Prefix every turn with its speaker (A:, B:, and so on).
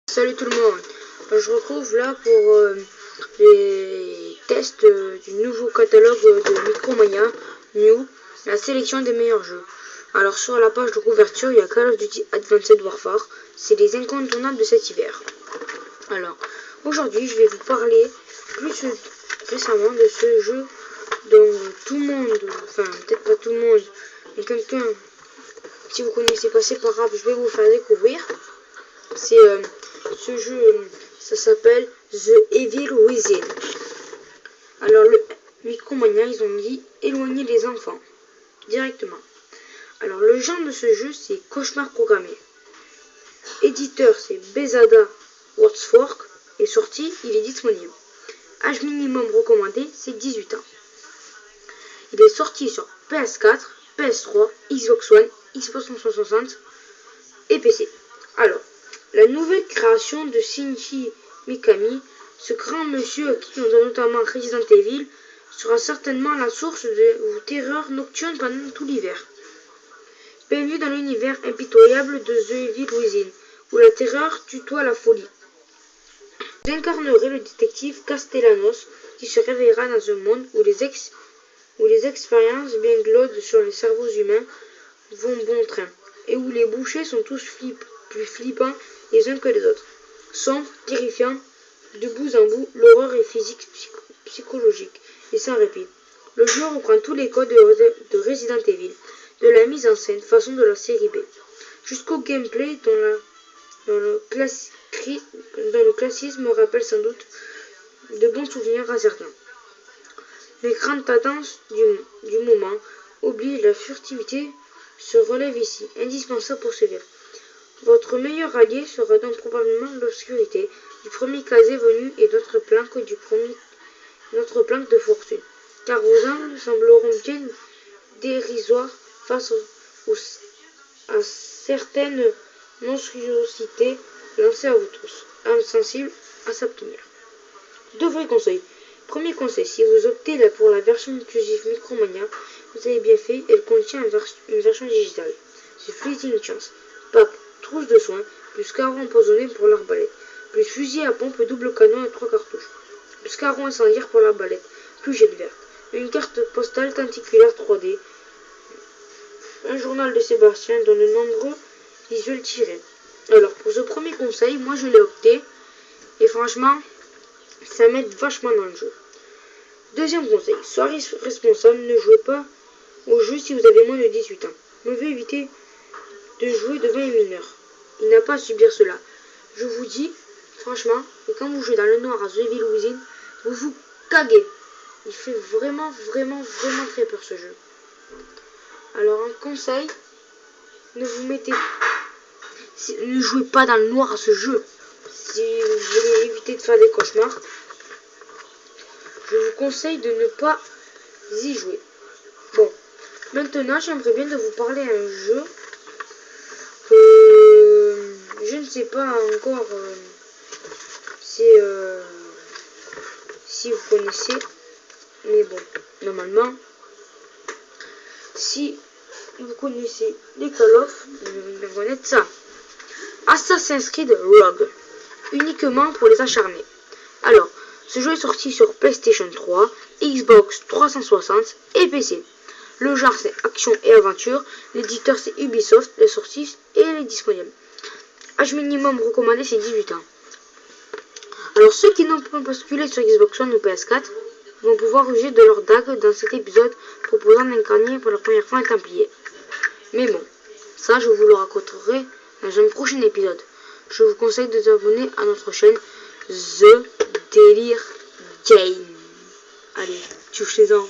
A: Salut tout le monde, je retrouve là pour les tests du nouveau catalogue de Micromania New, la sélection des meilleurs jeux. Alors sur la page de couverture, il y a Call of Duty Advanced Warfare, c'est les incontournables de cet hiver. Alors aujourd'hui, je vais vous parler plus récemment de ce jeu dont tout le monde, enfin peut-être pas tout le monde, mais quelqu'un, si vous connaissez pas, c'est pas grave, je vais vous faire découvrir. C'est ce jeu, ça s'appelle The Evil Within. Alors le Micromania, ils ont dit éloigner les enfants directement. Alors le genre de ce jeu, c'est cauchemar programmé. Éditeur, c'est Bethesda Worksworks. Et sorti, il est disponible. Âge minimum recommandé, c'est 18 ans. Il est sorti sur PS4, PS3, Xbox One, Xbox 360 et PC. Alors, la nouvelle création de Shinji Mikami, ce grand monsieur qui nous a notamment Resident Evil, sera certainement la source de terreur nocturne pendant tout l'hiver. Bienvenue dans l'univers impitoyable de The Evil Within, où la terreur tutoie la folie. Vous incarnerez le détective Castellanos, qui se réveillera dans un monde où les expériences bien glauques sur les cerveaux humains vont bon train, et où les bouchers sont tous plus flippants les uns que les autres. Sombre, terrifiant, de bout en bout, l'horreur est physique, psychologique et sans répit. Le jeu reprend tous les codes de Resident Evil, de la mise en scène façon de la série B, jusqu'au gameplay dont le classisme rappelle sans doute de bons souvenirs à certains. Les grandes tendances du moment obligent la furtivité se relève ici, indispensable pour survivre. Votre meilleur allié sera donc probablement l'obscurité du premier casé venu et d'autres planques de fortune, car vos angles sembleront bien dérisoires face à certaines monstruosités lancées à vous tous, âmes sensibles à s'abstenir. Deux vrais conseils. Premier conseil, si vous optez pour la version inclusive Micromania, vous avez bien fait, elle contient une version digitale. C'est Fleeting Chance. Pack, trousse de soins, plus carreau empoisonné pour l'arbalète, plus fusil à pompe double canon et 3 cartouches, plus carreau incendiaire pour l'arbalète, plus jet verte, une carte postale tenticulaire 3D, un journal de Sébastien dont de nombreux visuels tirés. Alors pour ce premier conseil, moi je l'ai opté, et franchement, ça m'aide vachement dans le jeu. Deuxième conseil, soyez responsable, ne jouez pas au jeu si vous avez moins de 18 ans. Mieux éviter de jouer devant les mineurs. Il n'a pas à subir cela. Je vous dis, franchement, que quand vous jouez dans le noir à The Evil Within, vous vous caguez. Il fait vraiment très peur ce jeu. Alors un conseil, ne jouez pas dans le noir à ce jeu. Si vous voulez éviter de faire des cauchemars, je vous conseille de ne pas y jouer. Bon, maintenant j'aimerais bien de vous parler d'un jeu que je ne sais pas encore si vous connaissez, mais bon, normalement, si vous connaissez les Call of, vous devez connaître ça. Assassin's Creed Rogue, uniquement pour les acharnés. Alors, ce jeu est sorti sur PlayStation 3, Xbox 360 et PC. Le genre c'est action et aventure, l'éditeur c'est Ubisoft, la sortie et elle est disponible. Âge minimum recommandé c'est 18 ans. Alors ceux qui n'ont pas basculé sur Xbox One ou PS4 vont pouvoir user de leur dague dans cet épisode proposant d'incarner pour la première fois un Templier. Mais bon, ça je vous le raconterai dans un prochain épisode. Je vous conseille de vous abonner à notre chaîne The Delir Game. Allez, touchez-en.